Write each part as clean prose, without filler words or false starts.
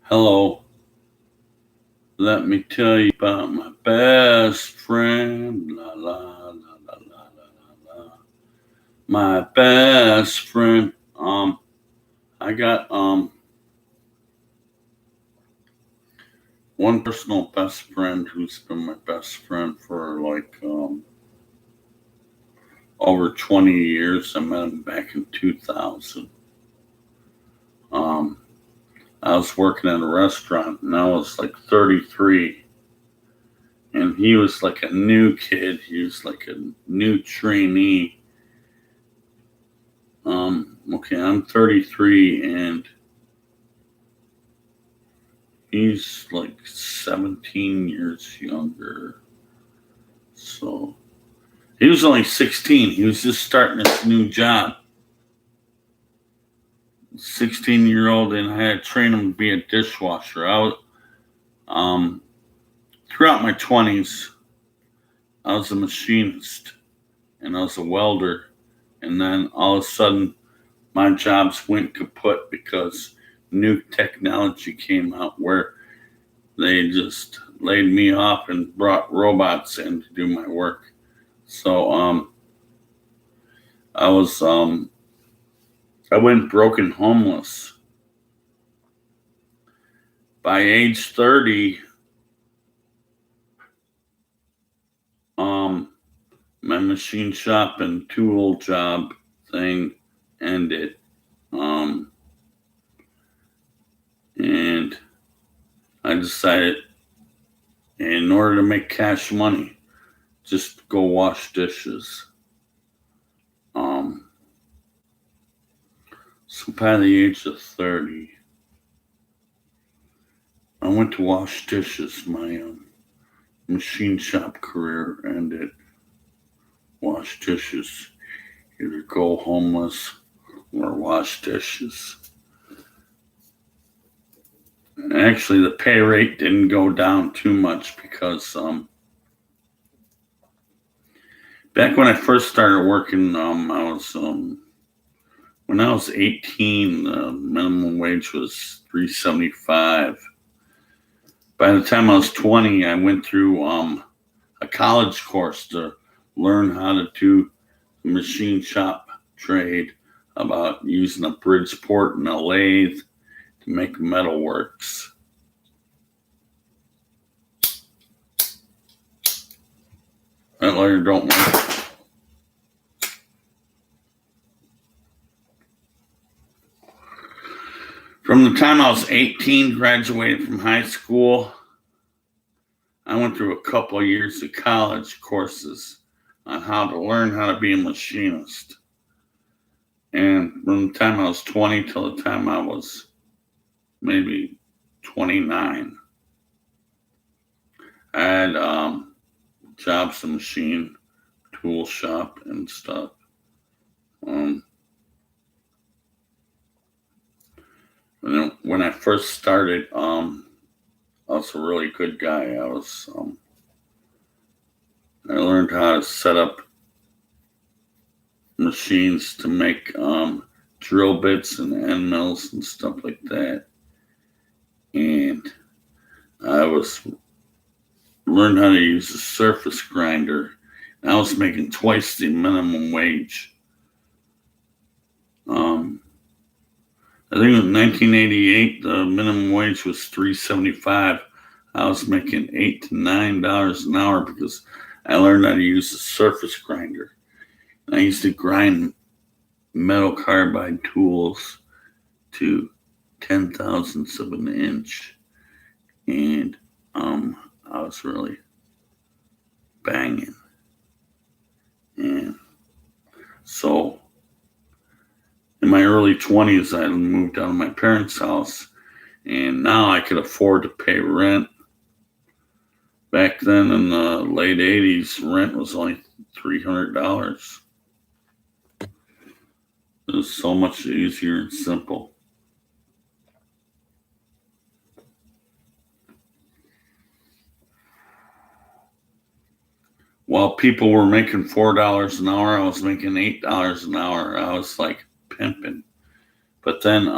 Hello, let me tell you about my best friend. La la la la la la la. My best friend. I got one personal best friend who's been my best friend for over 20 years. I met him back in 2000. Um, I was working at a restaurant and I was like 33, and he was like a new kid. He was like a new trainee. Okay, I'm 33 and he's like 17 years younger. So he was only 16. He was just starting his new job. 16-year-old, and I had to train him to be a dishwasher. Um, Throughout my 20s, I was a machinist and I was a welder. And then all of a sudden, my jobs went kaput because new technology came out where they just laid me off and brought robots in to do my work. So I was I went broke and homeless. By age 30, um my machine shop and tool job thing ended. Um and I decided, in order to make cash money, just go wash dishes. Um so by the age of 30, I went to wash dishes. My machine shop career ended. Wash dishes. Either go homeless or wash dishes. Actually, the pay rate didn't go down too much because back when I first started working, when I was 18, the minimum wage was $3.75. By the time I was 20, I went through a college course to learn how to do the machine shop trade, about using a Bridgeport and a lathe to make metalworks. That lawyer don't work. From the time I was 18, graduated from high school, I went through a couple of years of college courses on how to learn how to be a machinist. And from the time I was 20 till the time I was maybe 29, I had jobs in machine, tool shop, and stuff. Um, when I first started, I was a really good guy. I learned how to set up machines to make drill bits and end mills and stuff like that. And I was learned how to use a surface grinder. And I was making twice the minimum wage. I think in 1988 the minimum wage was $3.75. I was making $8 to $9 an hour because I learned how to use a surface grinder. I used to grind metal carbide tools to 10 thousandths of an inch, and I was really banging. And so, in my early 20s, I moved out of my parents' house, and now I could afford to pay rent. Back then, in the late 80s, rent was only $300. It was so much easier and simple. While people were making $4 an hour, I was making $8 an hour. I was like pimping. But then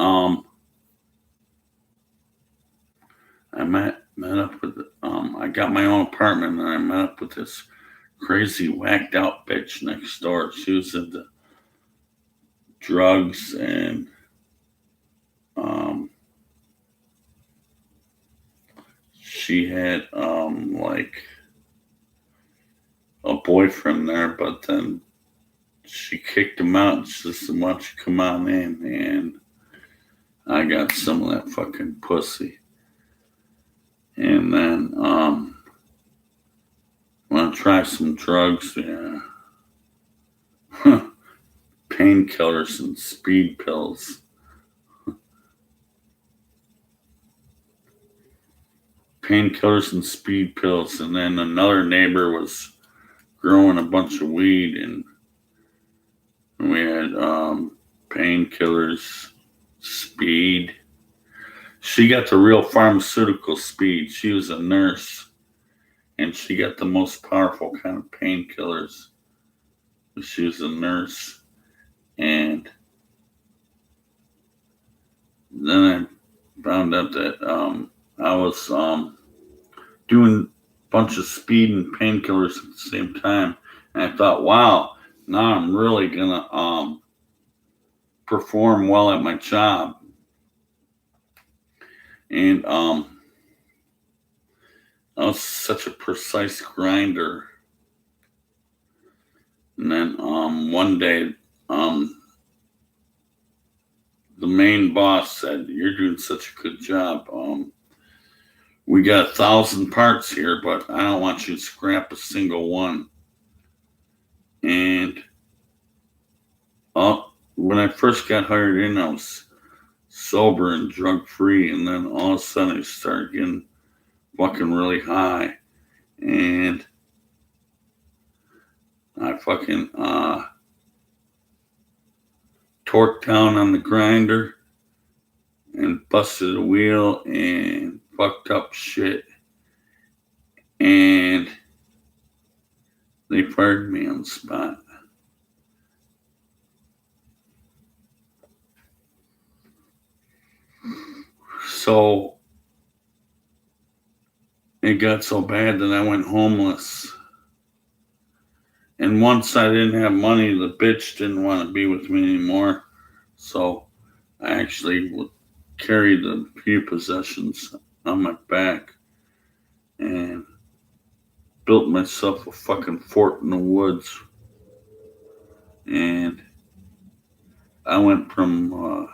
I met up with I got my own apartment and I met up with this crazy whacked out bitch next door. She was into drugs and um she had like a boyfriend there, but then she kicked him out and she said, "Why don't you come on in?" And I got some of that fucking pussy. And then want to try some drugs? Yeah. Painkillers and speed pills. Painkillers and speed pills. And then another neighbor was growing a bunch of weed, and we had painkillers, speed. She got the real pharmaceutical speed. She was a nurse, and she got the most powerful kind of painkillers. She was a nurse, and then I found out that I was doing a bunch of speed and painkillers at the same time, and I thought, wow, now I'm really gonna perform well at my job. And I was such a precise grinder. And then one day, the main boss said, "You're doing such a good job. We got 1,000 parts here, but I don't want you to scrap a single one." And when I first got hired in, I was sober and drug free, and then all of a sudden I started getting fucking really high, and I fucking torqued down on the grinder and busted a wheel and fucked up shit, and they fired me on the spot. So it got so bad that I went homeless. And once I didn't have money, the bitch didn't want to be with me anymore. So I actually would carry the few possessions on my back and built myself a fucking fort in the woods. And I went from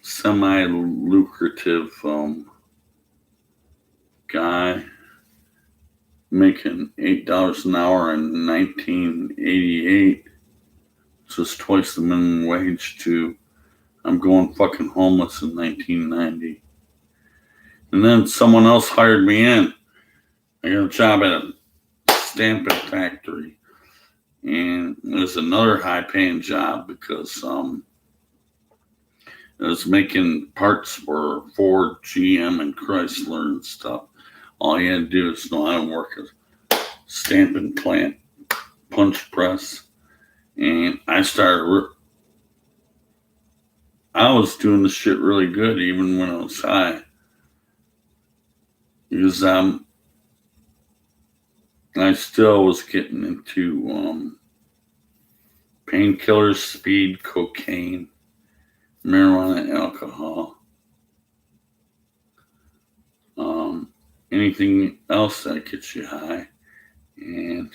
semi lucrative guy making $8 an hour in 1988, which was twice the minimum wage, to I'm going fucking homeless in 1990. And then someone else hired me in. I got a job at a stamping factory. And it was another high paying job because it was making parts for Ford, GM, and Chrysler and stuff. All you had to do is know how to work a stamping plant, punch press. And I was doing the shit really good even when I was high. Because I still was getting into painkillers, speed, cocaine, marijuana, alcohol, anything else that gets you high. And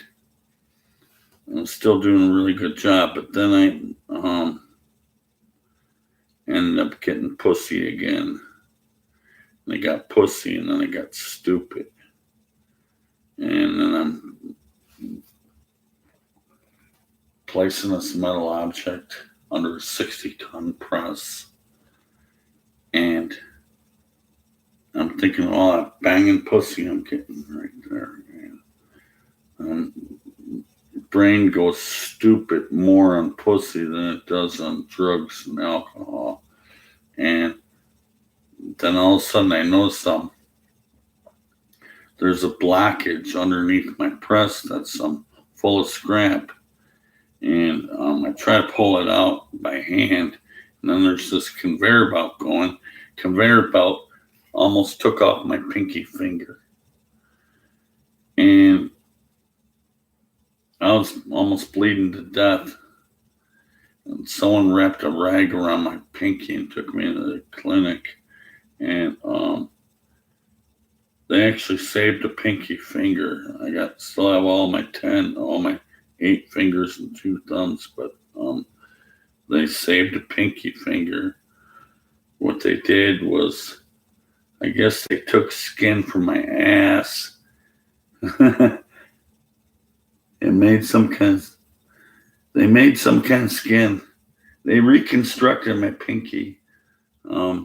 I was still doing a really good job, but then I ended up getting pussy again. And I got pussy, and then I got stupid. And then I'm placing this metal object under a 60-ton press. And I'm thinking, all that banging pussy I'm getting right there. And brain goes stupid more on pussy than it does on drugs and alcohol. And then all of a sudden I notice there's a blockage underneath my press that's full of scrap. And I try to pull it out by hand, And then there's this conveyor belt going. Conveyor belt almost took off my pinky finger. And I was almost bleeding to death. And someone wrapped a rag around my pinky and took me to the clinic. And they actually saved a pinky finger. I still have all my 8 fingers and 2 thumbs, but they saved a pinky finger. What they did was, I guess they took skin from my ass and made some kind of skin. They reconstructed my pinky. So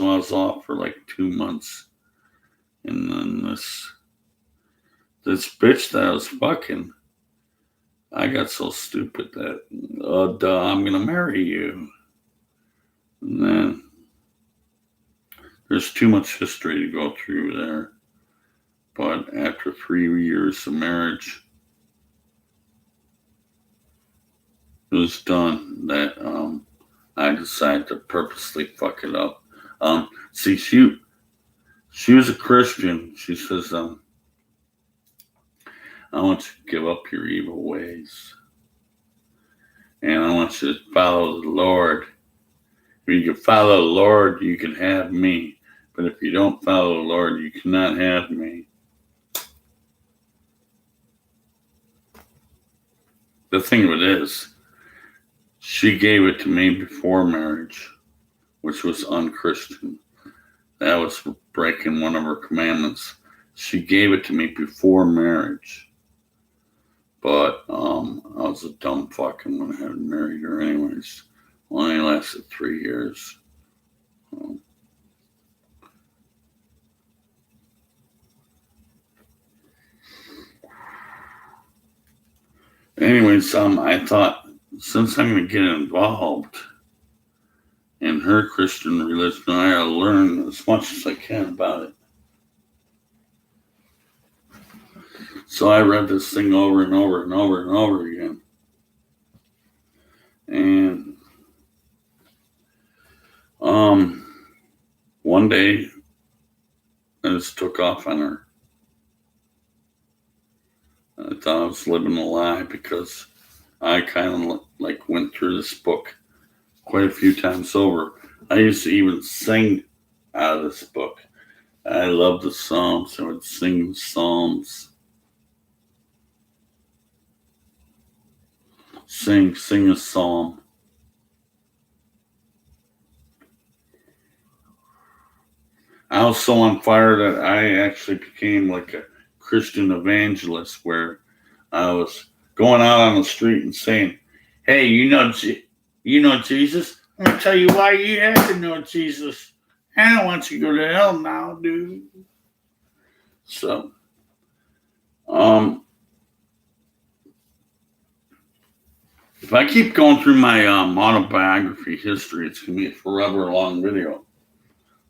I was off for like 2 months. And then this bitch that I was fucking, I got so stupid that, I'm gonna marry you. And then there's too much history to go through there. But after 3 years of marriage, it was done that I decided to purposely fuck it up. See, she was a Christian. She says, I want you to give up your evil ways. And I want you to follow the Lord. If you can follow the Lord, you can have me. But if you don't follow the Lord, you cannot have me. The thing of it is, she gave it to me before marriage, which was unchristian. That was breaking one of her commandments. She gave it to me before marriage. But I was a dumb fucking when I had married her anyways. Only lasted 3 years. Anyways, I thought, since I'm going to get involved in her Christian religion, I gotta learn as much as I can about it. So I read this thing over and over and over and over again. And one day I just took off on her. I thought I was living a lie because I kind of like went through this book quite a few times over. I used to even sing out of this book. I love the Psalms. I would sing the Psalms. Sing a psalm. I was so on fire that I actually became like a Christian evangelist, where I was going out on the street and saying, "Hey, you know Jesus? I'm gonna tell you why you have to know Jesus. I don't want you to go to hell now, dude." So, if I keep going through my autobiography history, it's gonna be a forever long video.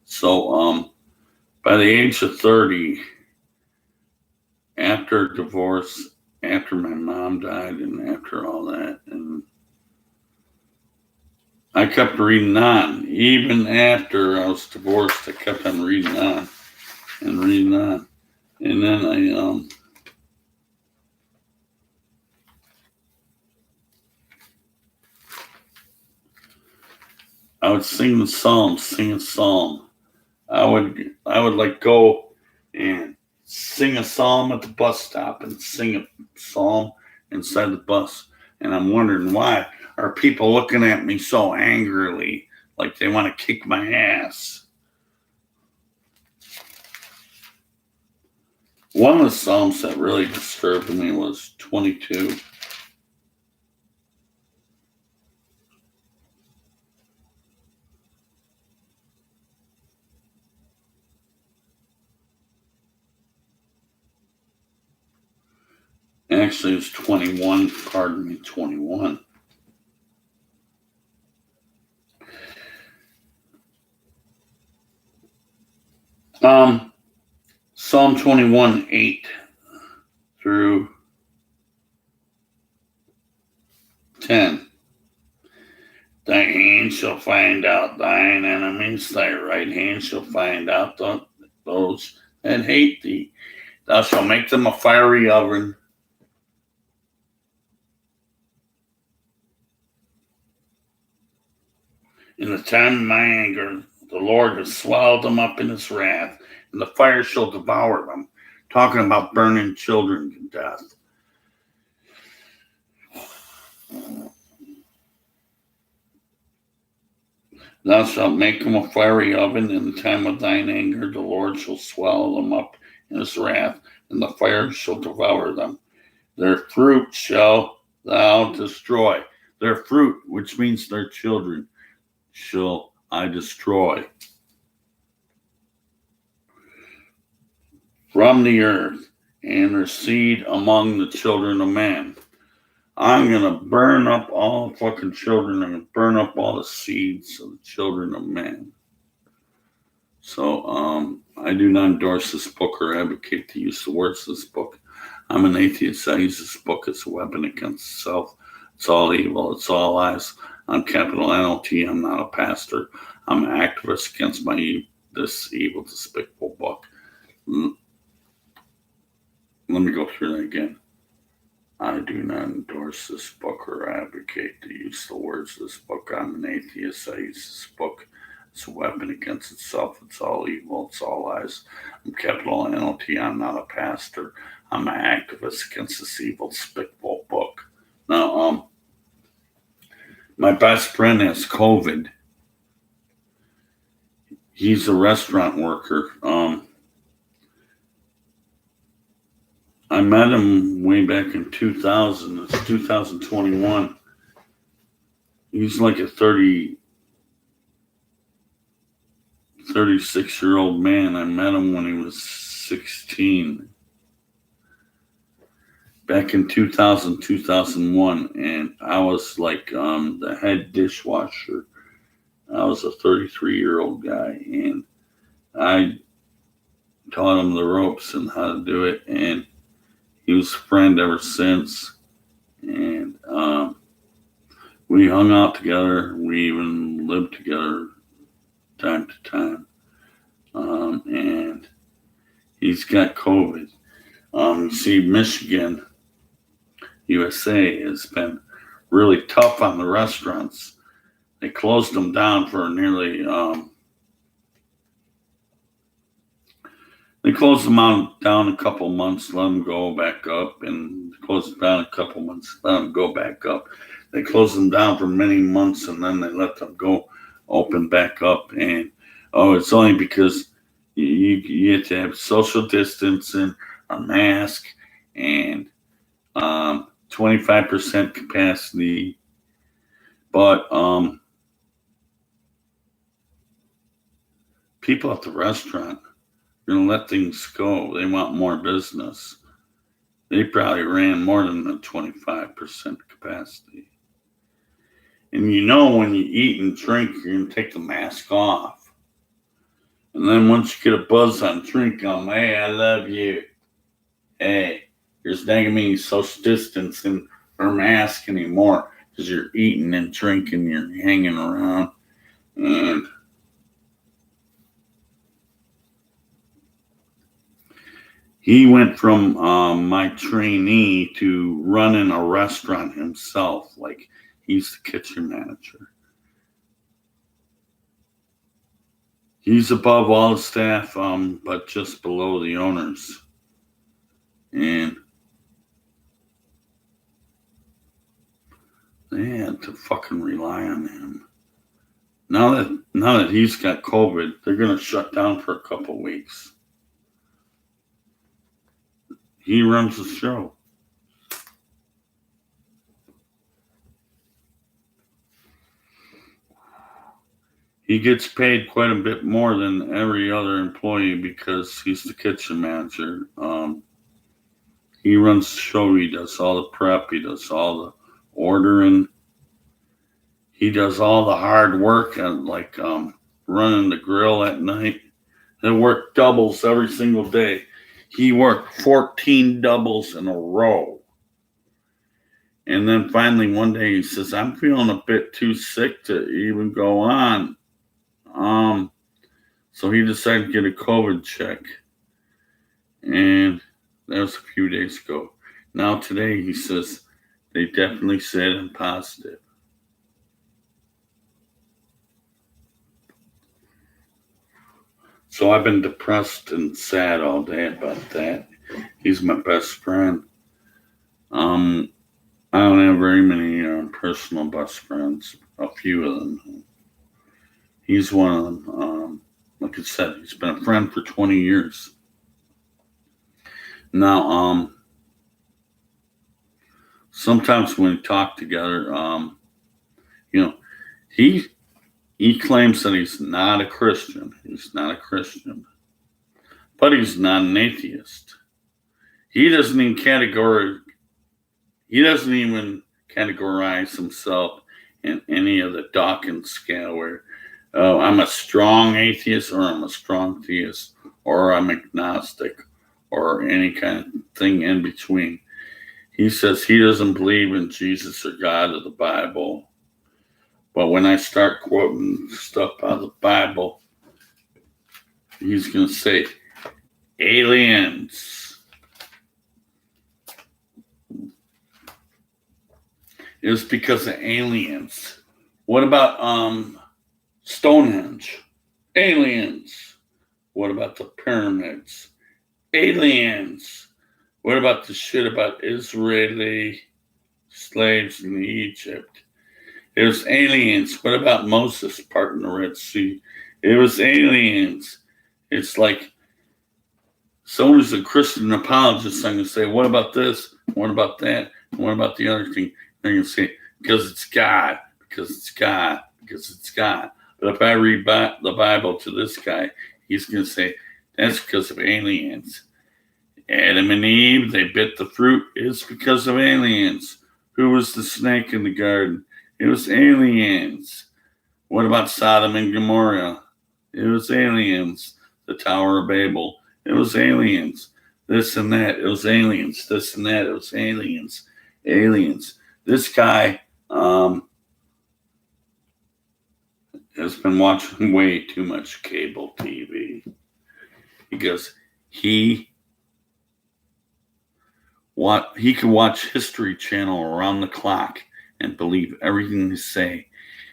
So, by the age of 30, after divorce, after my mom died, and after all that, and I kept reading on. Even after I was divorced, I kept on reading on and reading on. And then I would sing the Psalms, sing a psalm. I would like go and sing a psalm at the bus stop and sing a psalm inside the bus. And I'm wondering, why are people looking at me so angrily, like they want to kick my ass? One of the psalms that really disturbed me was 22. Actually, it's 21. Pardon me, 21. Psalm 21, 8 through 10. Thy hand shall find out thine enemies, thy right hand shall find out those that hate thee. Thou shalt make them a fiery oven. In the time of my anger, the Lord has swallowed them up in his wrath, and the fire shall devour them. Talking about burning children to death. Thou shalt make them a fiery oven. In the time of thine anger, the Lord shall swallow them up in his wrath, and the fire shall devour them. Their fruit shall thou destroy. Their fruit, which means their children, shall I destroy from the earth, and their seed among the children of man. I'm going to burn up all the fucking children. I'm going to burn up all the seeds of the children of man. So I do not endorse this book or advocate the use of words of this book. I'm an atheist. I use this book as a weapon against self. It's all evil. It's all lies. I'm capital NLT. I'm not a pastor. I'm an activist against this evil, despicable book. Let me go through that again. I do not endorse this book or advocate the use of the words of this book. I'm an atheist. I use this book as a weapon against itself. It's all evil. It's all lies. I'm capital NLT. I'm not a pastor. I'm an activist against this evil, despicable book. Now, my best friend has COVID. He's a restaurant worker. I met him way back in 2000. It's 2021. He's like a 36-year-old man. I met him when he was 16. Back in 2000, 2001. And I was like the head dishwasher. I was a 33-year-old guy. And I taught him the ropes and how to do it. And he was a friend ever since, and we hung out together. We even lived together time to time, and he's got COVID. You see, Michigan, USA has been really tough on the restaurants. They closed them down for nearly They closed them down a couple months, let them go back up, and closed them down a couple months, let them go back up. They closed them down for many months, and then they let them go open back up. And it's only because you have to have social distancing, a mask, and 25% capacity. But people at the restaurant going to let things go. They want more business. They probably ran more than the 25% capacity. And when you eat and drink, you're going to take the mask off. And then once you get a buzz on drink, hey, I love you. Hey, there's not going to be any social distancing or mask anymore because you're eating and drinking, you're hanging around. And he went from my trainee to running a restaurant himself. Like, he's the kitchen manager. He's above all the staff, but just below the owners. And they had to fucking rely on him. Now that he's got COVID, they're going to shut down for a couple weeks. He runs the show. He gets paid quite a bit more than every other employee because he's the kitchen manager. He runs the show. He does all the prep. He does all the ordering. He does all the hard work and running the grill at night. They work doubles every single day. He worked 14 doubles in a row. And And then finally one day he says, I'm feeling a bit too sick to even go on. So he decided to get a COVID check. And that was a few days ago. Now today he says they definitely said I'm positive. So I've been depressed and sad all day about that. He's my best friend. I don't have very many personal best friends. A few of them. He's one of them. Like I said, he's been a friend for 20 years. Now, sometimes when we talk together, he claims that he's not a Christian. He's not a Christian, but he's not an atheist. He doesn't even categorize himself in any of the Dawkins scale where, oh, I'm a strong atheist or I'm a strong theist or I'm agnostic or any kind of thing in between. He says he doesn't believe in Jesus or God or the Bible. But when I start quoting stuff out of the Bible, he's going to say, aliens. It was because of aliens. What about Stonehenge? Aliens. What about the pyramids? Aliens. What about the shit about Israeli slaves in Egypt? It was aliens. What about Moses parting the Red Sea? It was aliens. It's like someone who's a Christian apologist, I'm going to say, what about this? What about that? What about the other thing? They're going to say, because it's God, because it's God, because it's God. But if I read the Bible to this guy, he's going to say, that's because of aliens. Adam and Eve, they bit the fruit. It's because of aliens. Who was the snake in the garden? It was aliens. What about Sodom and Gomorrah? It was aliens. The Tower of Babel. It was aliens. This and that. It was aliens. This and that. It was aliens. Aliens. This guy has been watching way too much cable TV because he could watch History Channel around the clock and believe everything they say.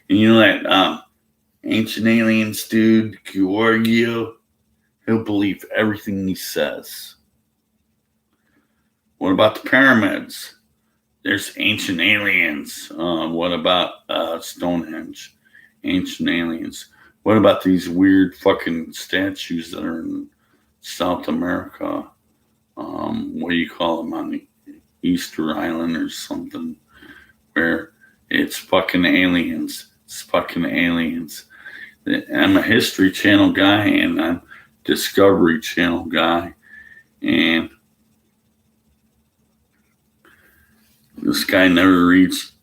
And you know that ancient aliens dude, Giorgio, he'll believe everything he says. What about the pyramids? There's ancient aliens. What about Stonehenge? Ancient aliens. What about these weird fucking statues that are in South America? What do you call them, on the Easter Island or something, where it's fucking aliens. It's fucking aliens. I'm a History Channel guy and I'm Discovery Channel guy, and this guy never reads,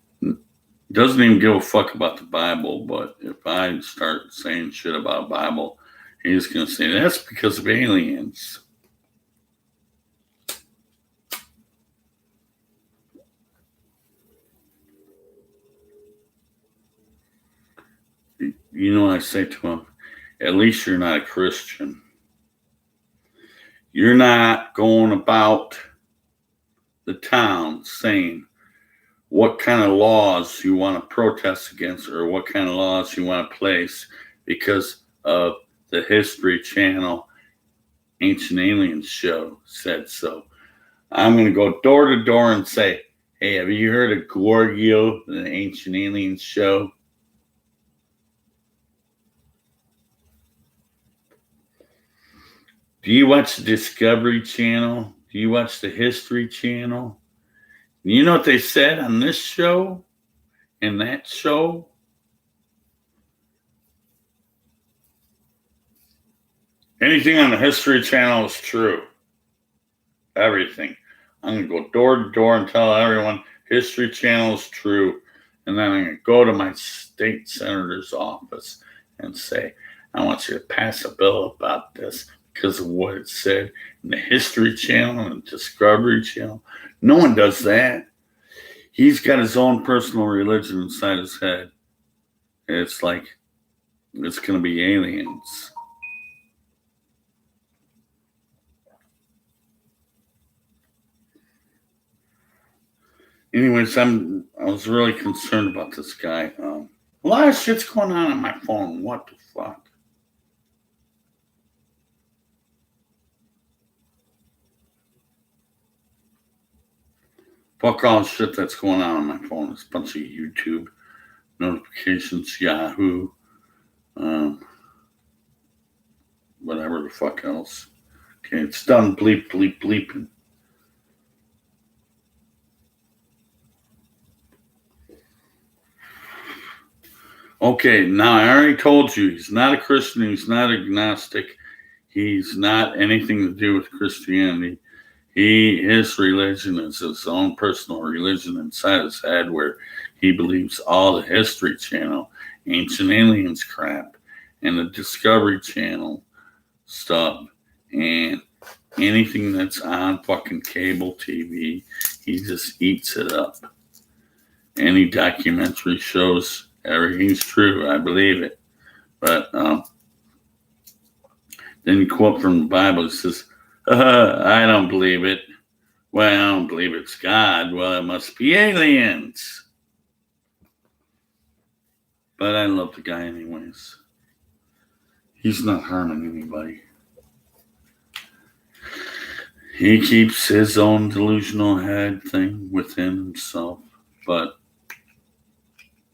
doesn't even give a fuck about the Bible. But if I start saying shit about Bible, he's gonna say that's because of aliens. You know what I say to him? At least you're not a Christian. You're not going about the town saying what kind of laws you want to protest against or what kind of laws you want to place because of the History Channel Ancient Aliens show said so. I'm going to go door to door and say, hey, have you heard of Giorgio, the Ancient Aliens show? Do you watch the Discovery Channel? Do you watch the History Channel? You know what they said on this show and that show? Anything on the History Channel is true. Everything. I'm going to go door to door and tell everyone History Channel is true. And then I'm going to go to my state senator's office and say, I want you to pass a bill about this because of what it said in the History Channel and Discovery Channel. No one does that. He's got his own personal religion inside his head. It's like it's going to be aliens. Anyways, I was really concerned about this guy. A lot of shit's going on my phone. What the fuck? Fuck all the shit that's going on my phone. It's a bunch of YouTube notifications, Yahoo, whatever the fuck else. Okay, it's done bleep, bleep, bleeping. Okay, now I already told you he's not a Christian, he's not agnostic, he's not anything to do with Christianity. His religion is his own personal religion inside his head, where he believes all the History Channel, Ancient Aliens crap, and the Discovery Channel stuff, and anything that's on fucking cable TV, he just eats it up. Any documentary shows everything's true, I believe it. But then you quote from the Bible, it says, I don't believe it. Well, I don't believe it's God. Well, it must be aliens. But I love the guy anyways. He's not harming anybody. He keeps his own delusional head thing within himself. But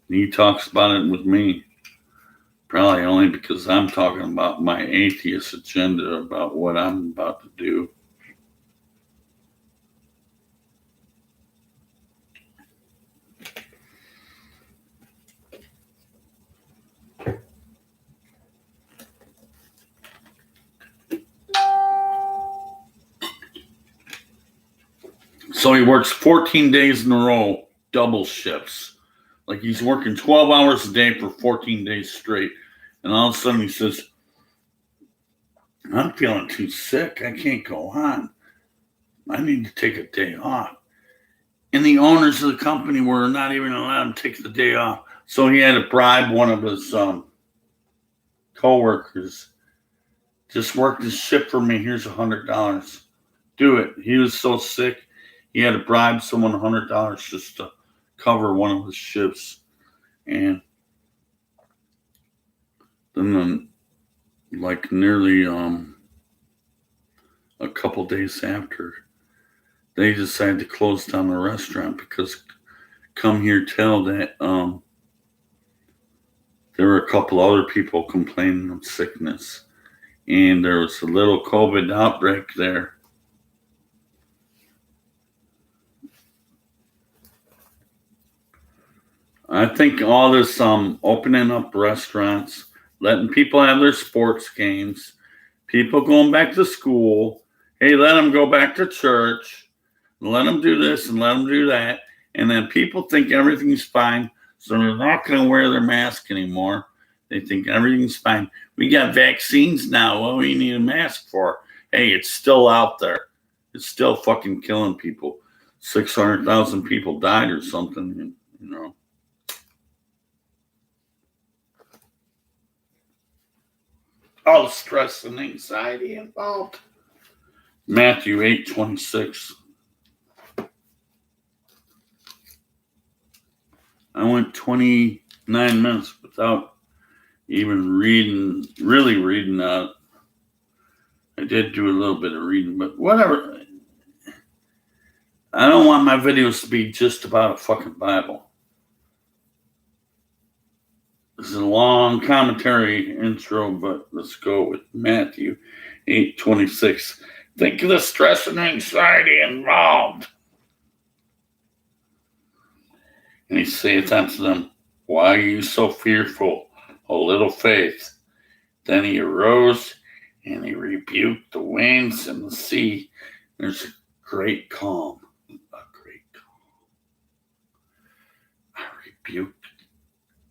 he talks about it with me. Probably only because I'm talking about my atheist agenda about what I'm about to do. So he works 14 days in a row, double shifts. Like he's working 12 hours a day for 14 days straight. And all of a sudden he says, I'm feeling too sick. I can't go on. I need to take a day off. And the owners of the company were not even allowed to take the day off. So he had to bribe one of his co-workers. Just work this shift for me. Here's $100. Do it. He was so sick, he had to bribe someone $100 just to cover one of his shifts. And then like nearly a couple days after, they decided to close down the restaurant because come here tell that there were a couple other people complaining of sickness, and there was a little COVID outbreak there. I think all this opening up restaurants, letting people have their sports games, people going back to school, hey, let them go back to church, let them do this and let them do that, and then people think everything's fine, so they're not going to wear their mask anymore. They think everything's fine. We got vaccines now. What do we need a mask for? Hey, it's still out there. It's still fucking killing people. 600,000 people died or something, you know. All the stress and anxiety involved. Matthew 8:26. I went 29 minutes without even really reading out. I did do a little bit of reading, but whatever. I don't want my videos to be just about a fucking Bible. This is a long commentary intro, but let's go with Matthew 8:26. Think of the stress and anxiety involved. And he saith unto them, why are you so fearful, O little faith? Then he arose and he rebuked the winds and the sea. There's a great calm. A great calm. I rebuked.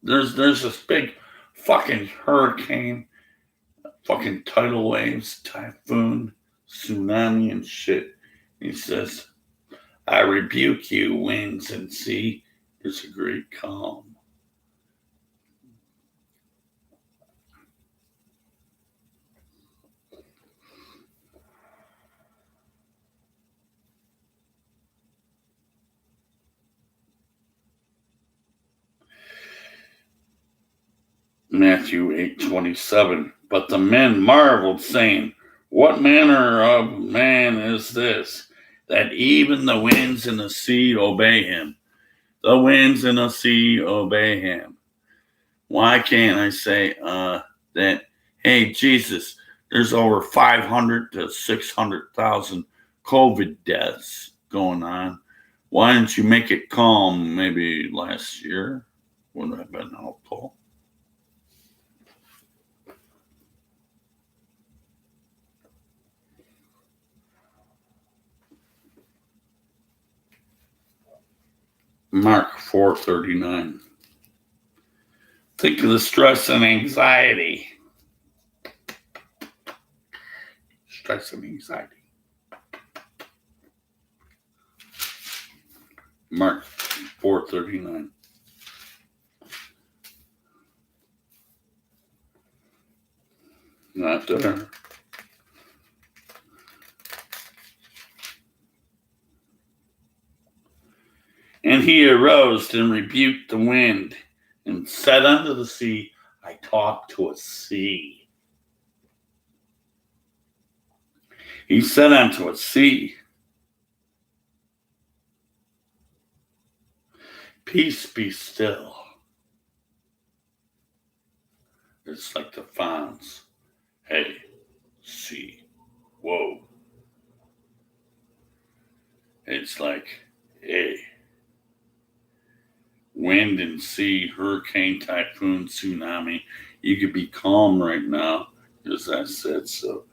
There's this big fucking hurricane, fucking tidal waves, typhoon, tsunami and shit. He says, I rebuke you, winds and sea. There's a great calm. Matthew 8:27. But the men marveled, saying, what manner of man is this, that even the winds and the sea obey him? The winds and the sea obey him. Why can't I say that, hey, Jesus, there's over 500 to 600,000 COVID deaths going on. Why didn't you make it calm maybe last year? Would have been helpful. Mark 4:39. Think of the stress and anxiety. Stress and anxiety. Mark 4:39. Not there. And he arose and rebuked the wind and said unto the sea, I talk to a sea. He said unto a sea, peace, be still. It's like the Fonz. Hey, sea, whoa. It's like, hey, wind and sea, hurricane, typhoon, tsunami. You could be calm right now, because I said so.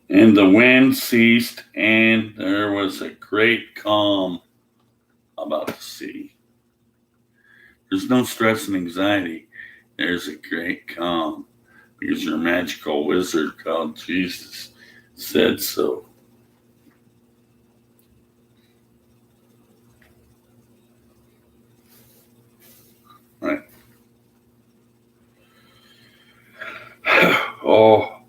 And the wind ceased, and there was a great calm about the sea. There's no stress and anxiety. There's a great calm, because your magical wizard called Jesus said so. Right. Oh,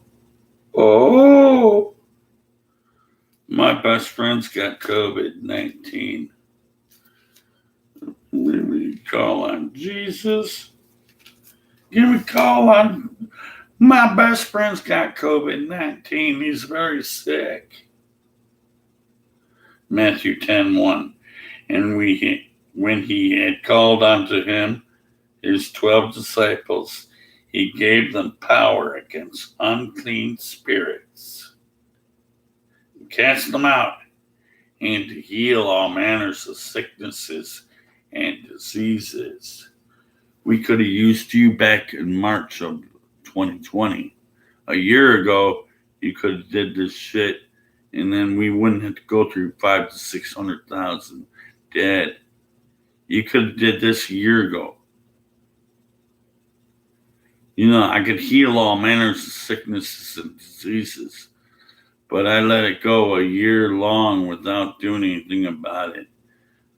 my best friend's got COVID-19. Let me call on Jesus. Give me a call on my best friend's got COVID-19. He's very sick. Matthew 10:1. And when he had called unto him his 12 disciples, he gave them power against unclean spirits, and cast them out, and to heal all manners of sicknesses and diseases. We could have used you back in March of 2020. A year ago, you could have did this shit, and then we wouldn't have to go through 500 to 600,000 dead. You could have did this a year ago. You know, I could heal all manners of sicknesses and diseases, but I let it go a year long without doing anything about it.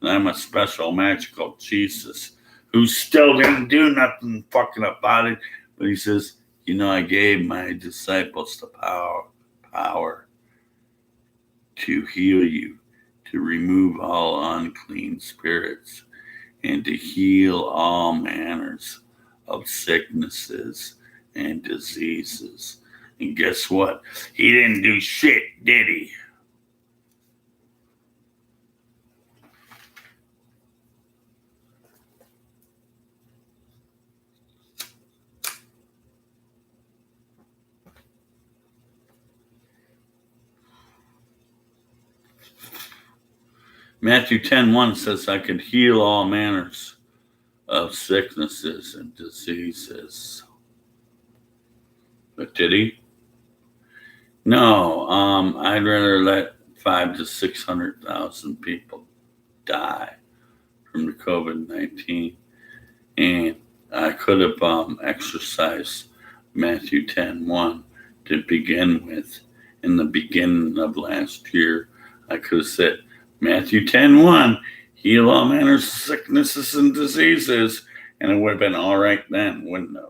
And I'm a special magical Jesus who still didn't do nothing fucking about it. But he says, you know, I gave my disciples the power to heal you, to remove all unclean spirits, and to heal all manners of sicknesses and diseases. And guess what? He didn't do shit, did he? Matthew 10:1 says, I could heal all manners of sicknesses and diseases. But did he? No, I'd rather let 500 to 600,000 people die from the COVID-19. And I could have exercised Matthew 10:1 to begin with in the beginning of last year. I could have said Matthew 10:1, heal all manners of sicknesses and diseases, and it would have been all right then, wouldn't it?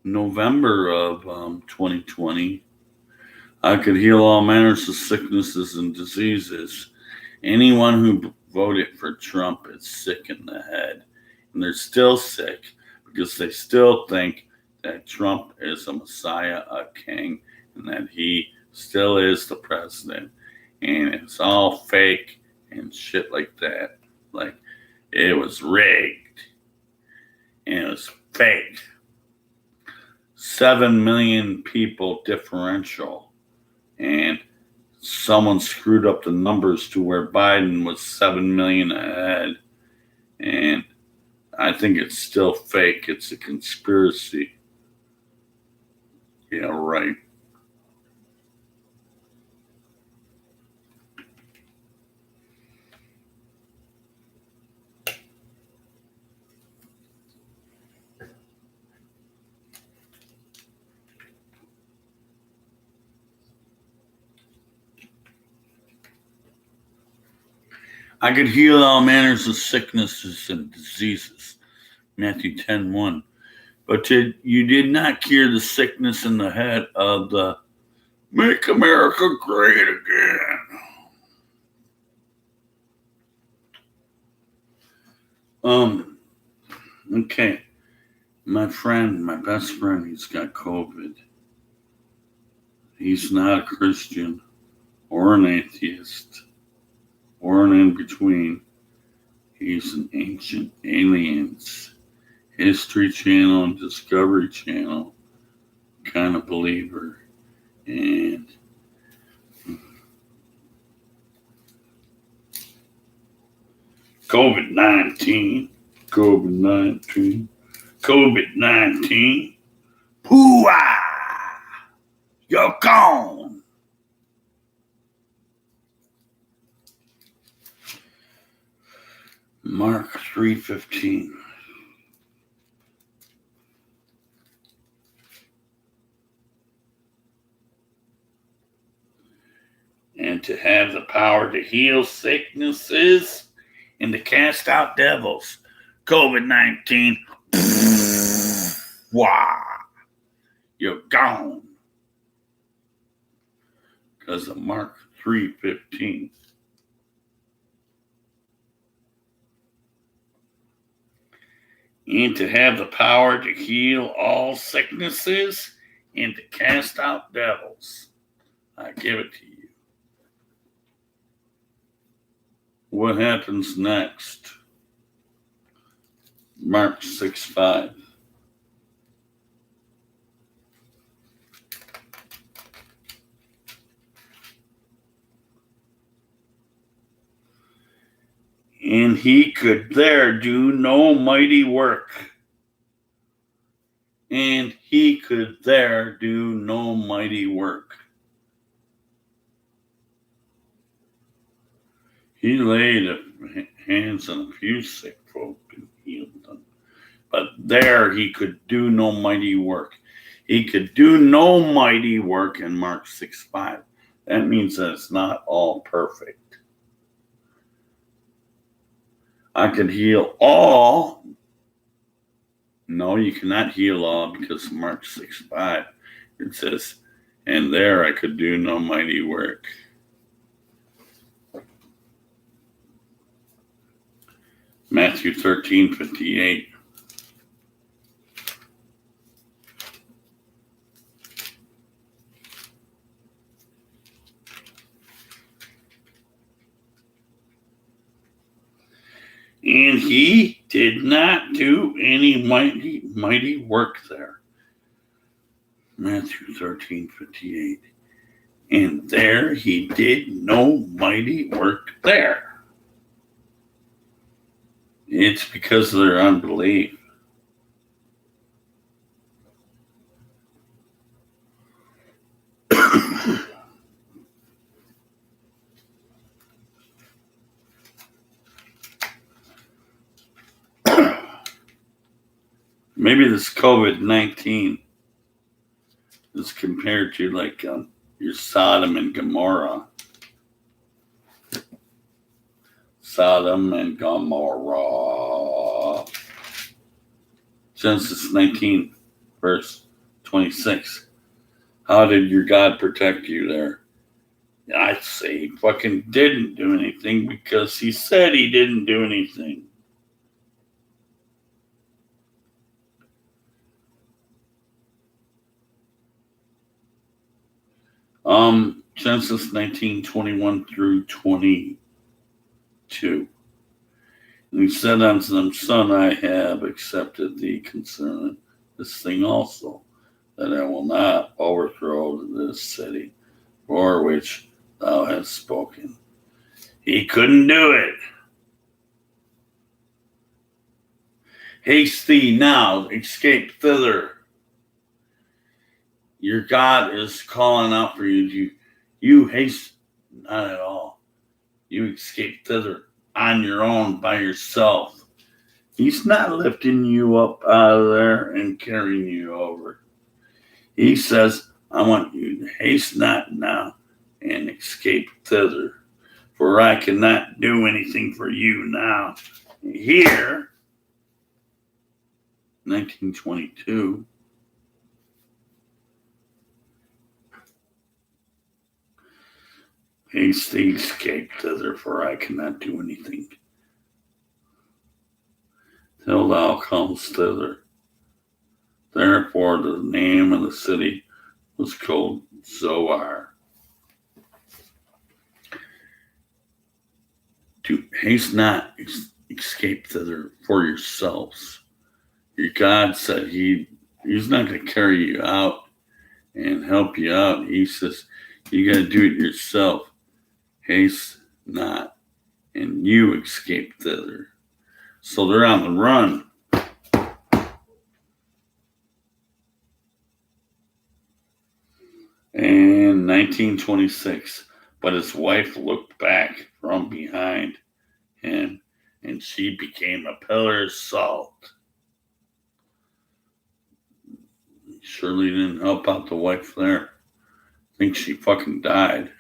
November of 2020, I could heal all manners of sicknesses and diseases. Anyone who voted for Trump is sick in the head, and they're still sick because they still think that Trump is a messiah, a king, and that he still is the president. And it's all fake and shit like that. Like it was rigged and it was fake. 7 million people differential, and someone screwed up the numbers to where Biden was 7 million ahead, and I think it's still fake. It's a conspiracy. Yeah, right. I could heal all manners of sicknesses and diseases. Matthew 10:1. But you did not cure the sickness in the head of the Make America Great Again. Okay. My best friend, he's got COVID. He's not a Christian or an atheist or an in-between. He's an Ancient Aliens, History Channel and Discovery Channel kind of believer. And COVID-19, Pooh-ah! You're gone. Mark 3:15. And to have the power to heal sicknesses and to cast out devils. COVID-19. Wow. You're gone. Because of Mark 3:15. And to have the power to heal all sicknesses and to cast out devils. I give it to you. What happens next? Mark 6:5. And he could there do no mighty work. And he could there do no mighty work. He laid hands on a few sick folk and healed them. But there he could do no mighty work. He could do no mighty work in Mark 6:5. That means that it's not all perfect. I could heal all. No, you cannot heal all because Mark 6:5, it says, and there I could do no mighty work. Matthew 13:58. And he did not do any mighty work there. Matthew 13:58. And there he did no mighty work there. It's because of their unbelief. maybe this COVID-19 is compared to like your Sodom and Gomorrah. Sodom and Gomorrah. Genesis 19, verse 26. How did your God protect you there? I'd say he fucking didn't do anything because he said he didn't do anything. Genesis 19:21 through 22. And he said unto them, Son, I have accepted thee concerning this thing also, that I will not overthrow this city for which thou hast spoken. He couldn't do it. Haste thee now, escape thither. Your God is calling out for you. You haste not at all. You escape thither on your own by yourself. He's not lifting you up out of there and carrying you over. He says, I want you to haste not now and escape thither, for I cannot do anything for you now. Here, 1922, haste thee, escape thither, for I cannot do anything till thou comest thither. Therefore, the name of the city was called Zoar. To haste not, escape thither for yourselves. Your God said He's not going to carry you out and help you out. He says you got to do it yourself. Haste not, and you escape thither. So they're on the run. And 1926, but his wife looked back from behind him, and she became a pillar of salt. Surely didn't help out the wife there. I think she fucking died.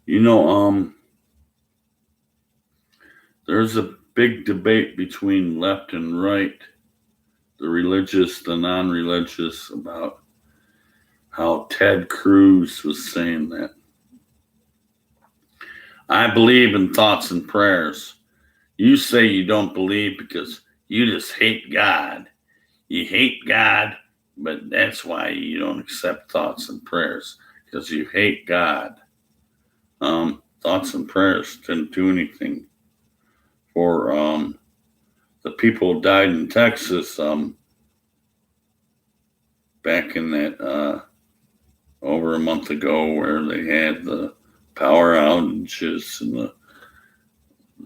You know, there's a big debate between left and right, the religious, the non-religious, about how Ted Cruz was saying that. I believe in thoughts and prayers. You say you don't believe because you just hate God. You hate God, but that's why you don't accept thoughts and prayers, because you hate God. Thoughts and prayers didn't do anything for the people who died in Texas back in that over a month ago, where they had the power outages and the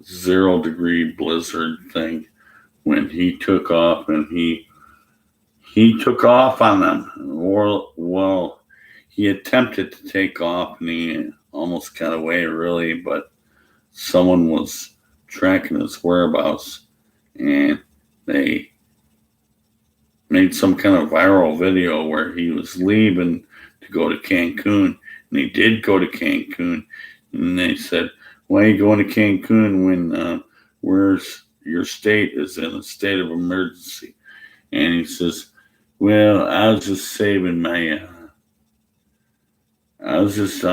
0-degree blizzard thing, when he took off and he took off on them. Well, he attempted to take off and he almost got away, really, but someone was tracking his whereabouts and they made some kind of viral video where he was leaving to go to Cancun, and he did go to Cancun, and they said, why are you going to Cancun when where's your state is in a state of emergency? And he says, well, I was just saving my I was just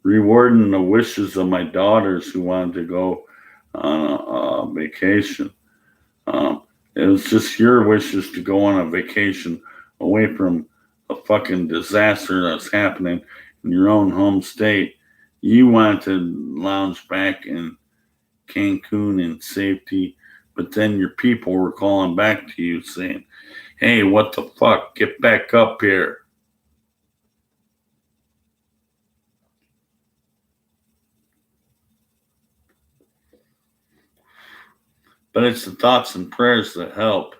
rewarding the wishes of my daughters who wanted to go on a vacation. It was just your wishes to go on a vacation away from a fucking disaster that's happening in your own home state. You wanted to lounge back in Cancun in safety, but then your people were calling back to you saying, hey, what the fuck? Get back up here. But it's the thoughts and prayers that help.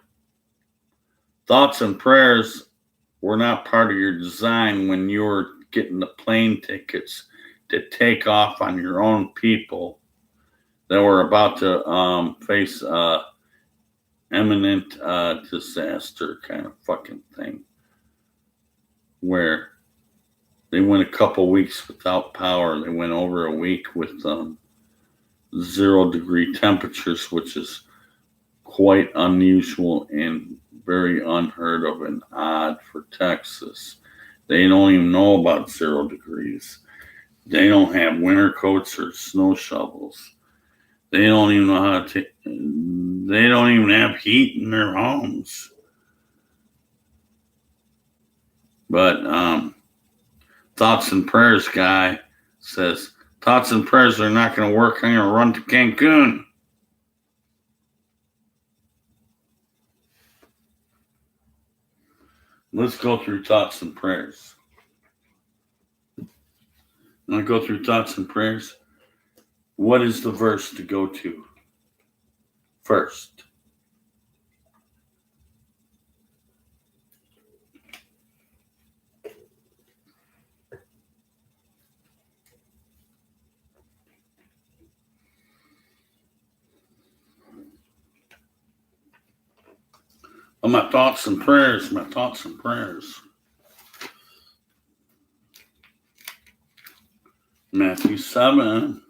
Thoughts and prayers were not part of your design when you were getting the plane tickets to take off on your own people that were about to face imminent disaster kind of fucking thing, where they went a couple weeks without power. They went over a week with 0-degree temperatures, which is quite unusual and very unheard of and odd for Texas. They don't even know about 0 degrees. They don't have winter coats or snow shovels. They don't even know how to. They don't even have heat in their homes. But Thoughts and Prayers guy says, thoughts and prayers are not going to work. I'm going to run to Cancun. Let's go through thoughts and prayers. When I go through thoughts and prayers, what is the verse to go to first? Oh, my thoughts and prayers, my thoughts and prayers. Matthew 7.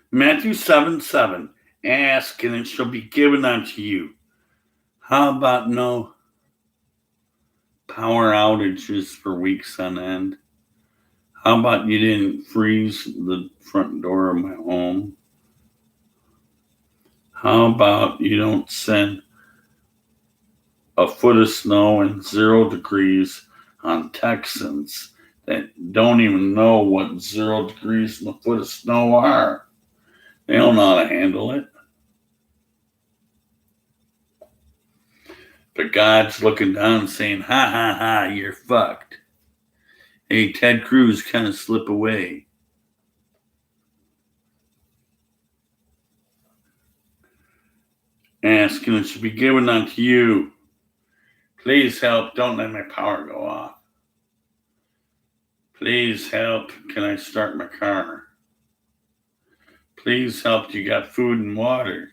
Matthew 7:7. Ask and it shall be given unto you. How about no power outages for weeks on end? How about you didn't freeze the front door of my home? How about you don't send a foot of snow and 0 degrees on Texans that don't even know what 0 degrees and a foot of snow are? They don't know how to handle it. But God's looking down and saying, ha ha ha, you're fucked. Hey, Ted Cruz, kind of slip away. Ask and it shall be given unto you. Please help, don't let my power go off. Please help, can I start my car? Please help, you got food and water.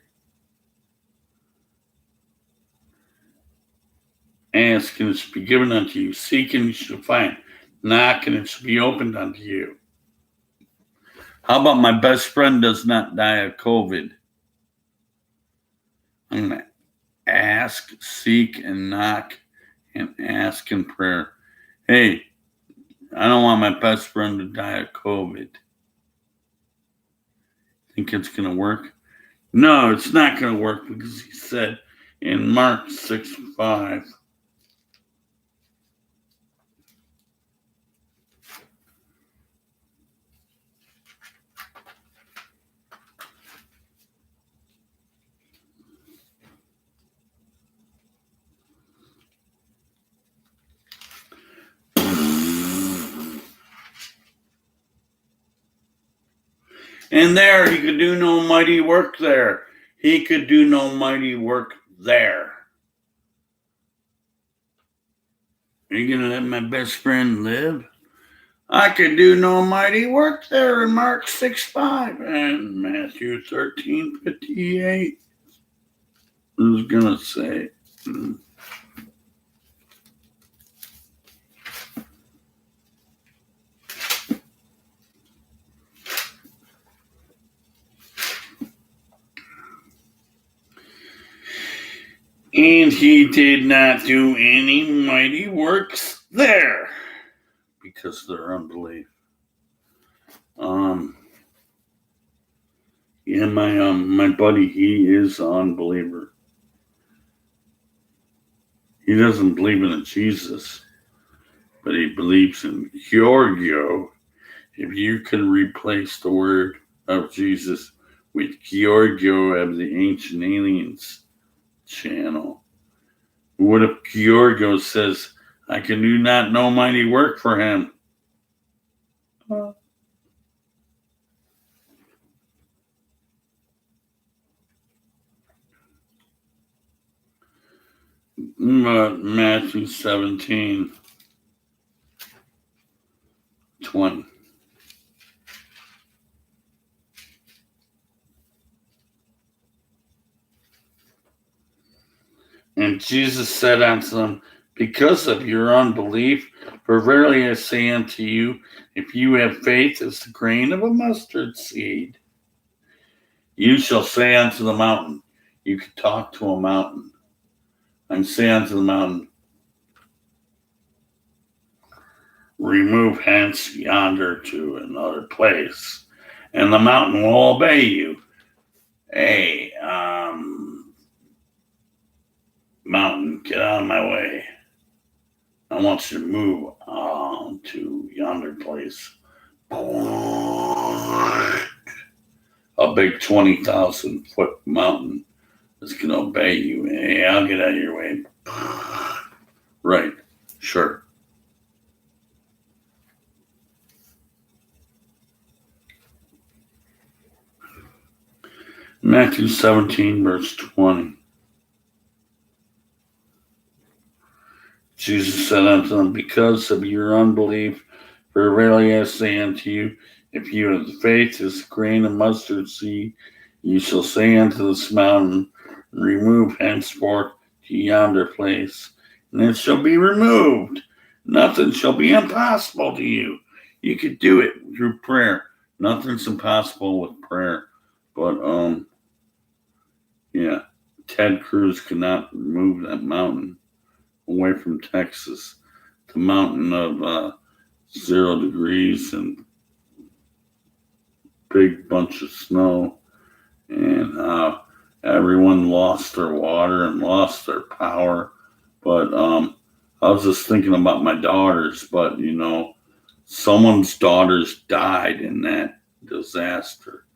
Ask and it shall be given unto you. Seek and you shall find. Knock and it shall be opened unto you. How about my best friend does not die of COVID? I'm going to ask, seek, and knock, and ask in prayer. Hey, I don't want my best friend to die of COVID. Think it's going to work? No, it's not going to work because he said in Mark 6:5. And there, he could do no mighty work there. He could do no mighty work there. Are you going to let my best friend live? I could do no mighty work there in Mark 6:5 and Matthew 13:58. I was going to say. And he did not do any mighty works there because of their unbelief. Yeah, my buddy, he is an unbeliever. He doesn't believe in a Jesus, but he believes in Giorgio. If you can replace the word of Jesus with Giorgio of the Ancient Aliens channel. What if Giorgio says, I can do not no mighty work for him? Matthew 17:20. And Jesus said unto them, because of your unbelief, for verily I say unto you, if you have faith as the grain of a mustard seed, you shall say unto the mountain. You could talk to a mountain and say unto the mountain, remove hence yonder to another place, and the mountain will obey you. Hey, mountain, get out of my way. I want you to move on to yonder place. A big 20,000 foot mountain is going to obey you. Hey, I'll get out of your way. Right, sure. Matthew 17, verse 20. Jesus said unto them, because of your unbelief, for verily I say unto you, if you have faith as a grain of mustard seed, you shall say unto this mountain, remove henceforth to yonder place, and it shall be removed. Nothing shall be impossible to you. You could do it through prayer. Nothing's impossible with prayer. But yeah, Ted Cruz could not remove that mountain away from Texas, the mountain of 0 degrees and big bunch of snow, and everyone lost their water and lost their power. But I was just thinking about my daughters, but someone's daughters died in that disaster.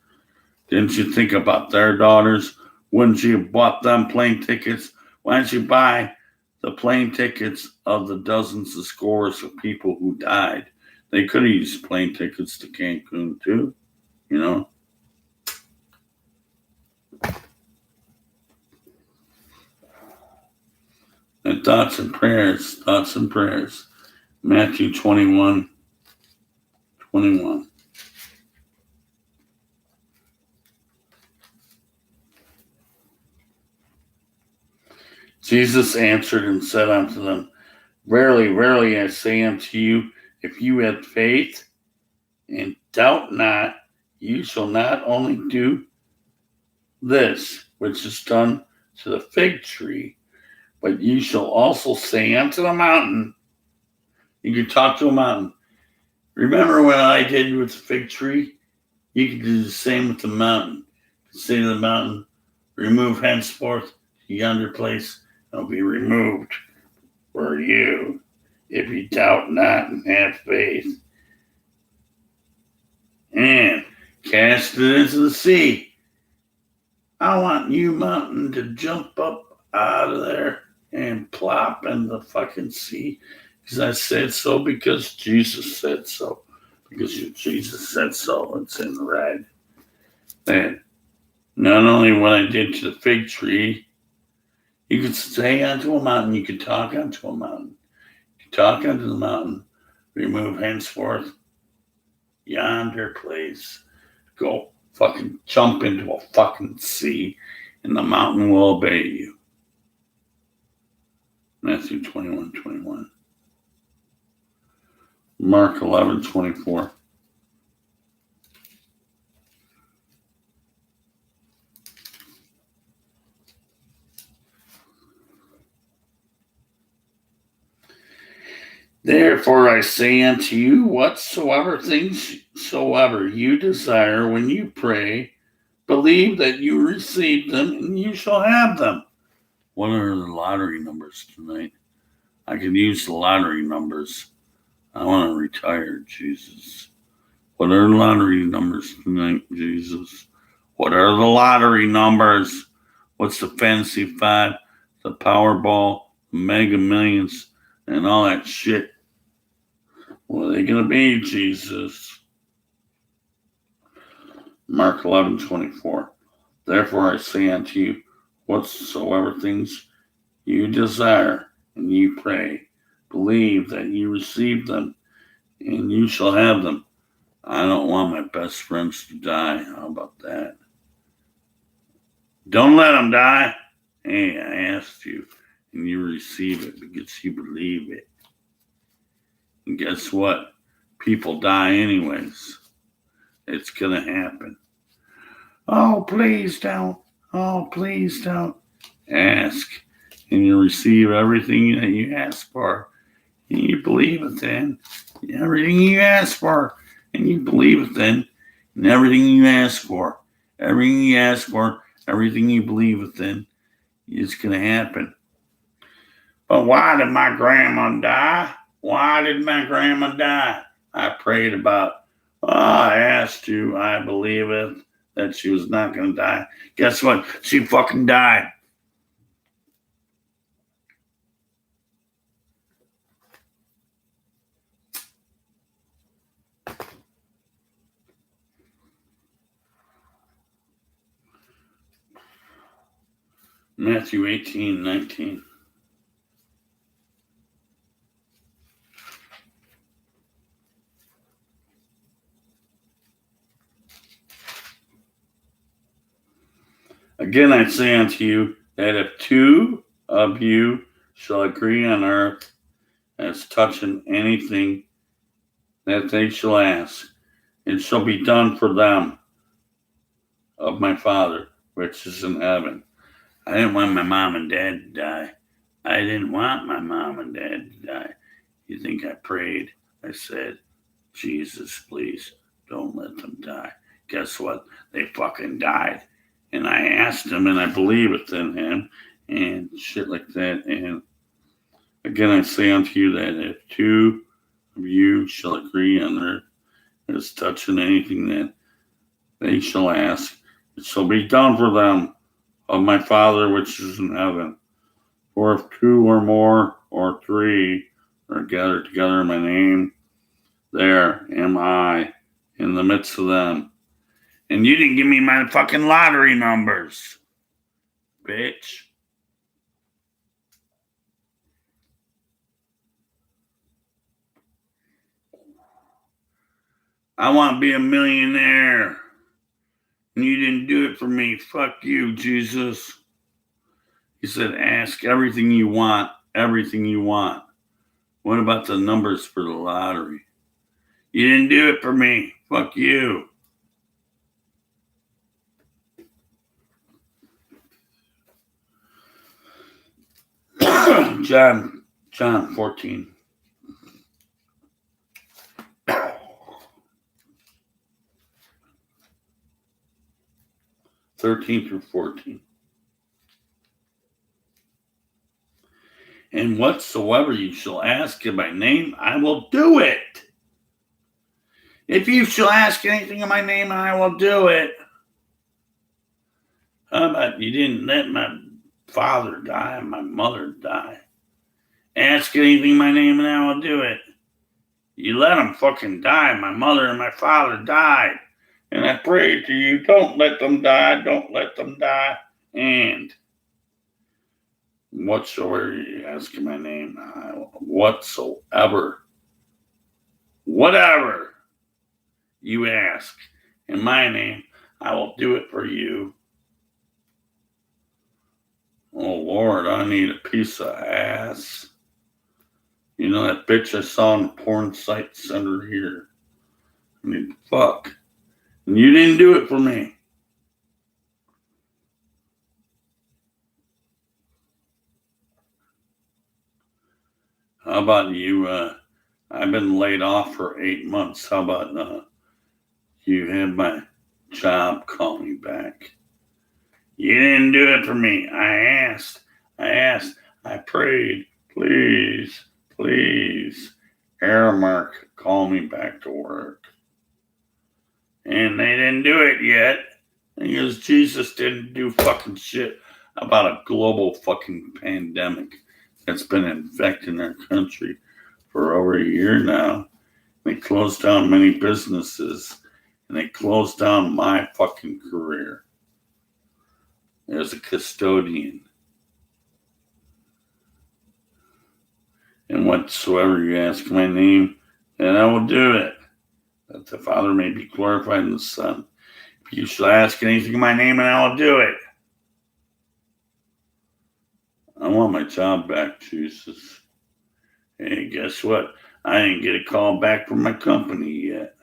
Didn't you think about their daughters? Wouldn't you have bought them plane tickets? Why didn't you buy the plane tickets of the dozens of scores of people who died? They could have used plane tickets to Cancun too, And thoughts and prayers. Matthew 21:21. Jesus answered and said unto them, verily, verily, I say unto you, if you have faith and doubt not, you shall not only do this which is done to the fig tree, but you shall also say unto the mountain. You can talk to a mountain. Remember what I did with the fig tree? You can do the same with the mountain. Say to the mountain, remove henceforth to yonder place, and it'll be removed for you, if you doubt not and have faith. And cast it into the sea. I want you, mountain, to jump up out of there and plop in the fucking sea. Because I said so, because Jesus said so. Because Jesus said so. It's in the red. And not only what I did to the fig tree, you could say unto a mountain, you could talk unto a mountain. You could talk unto the mountain, remove henceforth yonder place. Go fucking jump into a fucking sea, and the mountain will obey you. Matthew 21:21. Mark 11:24. Therefore I say unto you, whatsoever things soever you desire when you pray, believe that you receive them, and you shall have them. What are the lottery numbers tonight? I can use the lottery numbers. I want to retire, Jesus. What are the lottery numbers tonight, Jesus? What are the lottery numbers? What's the Fantasy 5, the Powerball, the Mega Millions, and all that shit? What are they going to be, Jesus? Mark 11:24. Therefore I say unto you, whatsoever things you desire, and you pray, believe that you receive them, and you shall have them. I don't want my best friends to die. How about that? Don't let them die. Hey, I asked you, and you receive it because you believe it. And guess what? People die anyways. It's going to happen. Oh, please don't. Oh, please don't. Ask, and you receive everything that you ask for. And you believe it then. Everything you ask for, and you believe it then. And everything you ask for, everything you ask for, everything you believe it then, it's going to happen. But why did my grandma die? Why did my grandma die? I prayed about, I asked you, I believe it, that she was not going to die. Guess what? She fucking died. Matthew 18:19. Again I say unto you, that if two of you shall agree on earth as touching anything that they shall ask, it shall be done for them of my Father which is in heaven. I didn't want my mom and dad to die. I didn't want my mom and dad to die. You think I prayed? I said, Jesus, please don't let them die. Guess what? They fucking died. And I asked him, and I believe it's in him, and shit like that. And again, I say unto you that if two of you shall agree on earth as touching anything that they shall ask, it shall be done for them of my Father which is in heaven. For if two or more or three are gathered together in my name, there am I in the midst of them. And you didn't give me my fucking lottery numbers, bitch. I want to be a millionaire. And you didn't do it for me. Fuck you, Jesus. He said, ask everything you want, everything you want. What about the numbers for the lottery? You didn't do it for me. Fuck you. John 14. 13 through 14. And whatsoever you shall ask in my name, I will do it. If you shall ask anything in my name, I will do it. How about you didn't let my father die and my mother die? Ask anything in my name and I will do it. You let them fucking die. My mother and my father died. And I pray to you, don't let them die, don't let them die. And whatsoever you ask in my name, whatever you ask in my name, I will do it for you. Oh, Lord, I need a piece of ass. You know that bitch I saw in the porn site center here? I need to fuck. And you didn't do it for me. How about you? I've been laid off for 8 months. How about you have my job call me back? You didn't do it for me. I asked, I prayed, please, Aramark, call me back to work. And they didn't do it yet. And he goes, Jesus didn't do fucking shit about a global fucking pandemic that's been infecting our country for over a year now. They closed down many businesses, and they closed down my fucking career as a custodian. And whatsoever you ask my name, and I will do it, that the Father may be glorified in the Son. If you shall ask anything in my name, and I will do it. I want my job back, Jesus. Hey, guess what? I didn't get a call back from my company yet.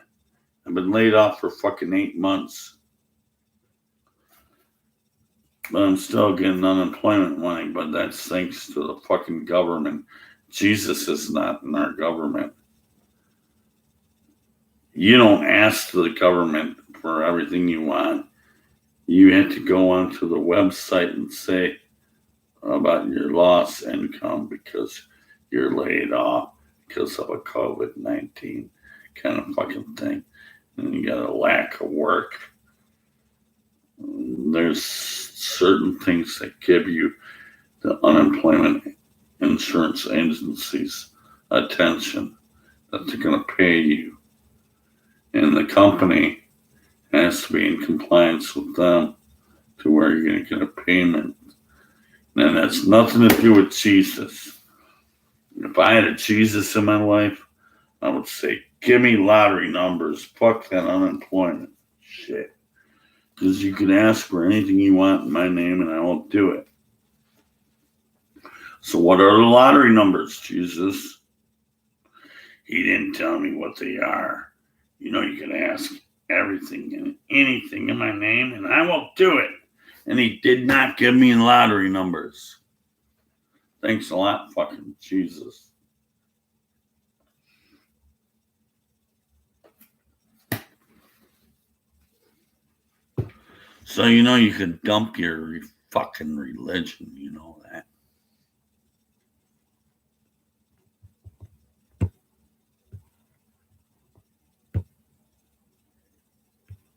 I've been laid off for fucking 8 months. But I'm still getting unemployment money, but that's thanks to the fucking government. Jesus is not in our government. You don't ask the government for everything you want. You have to go onto the website and say about your lost income because you're laid off because of a COVID-19 kind of fucking thing. And you got a lack of work. There's certain things that give you the unemployment insurance agencies attention that they're going to pay you. And the company has to be in compliance with them to where you're going to get a payment. And that's nothing to do with Jesus. If I had a Jesus in my life, I would say, give me lottery numbers. Fuck that unemployment shit. Because you can ask for anything you want in my name and I won't do it. So what are the lottery numbers, Jesus? He didn't tell me what they are. You know, you can ask everything and anything in my name and I will do it. And he did not give me lottery numbers. Thanks a lot, fucking Jesus. So, you know, you could dump your fucking religion, you know.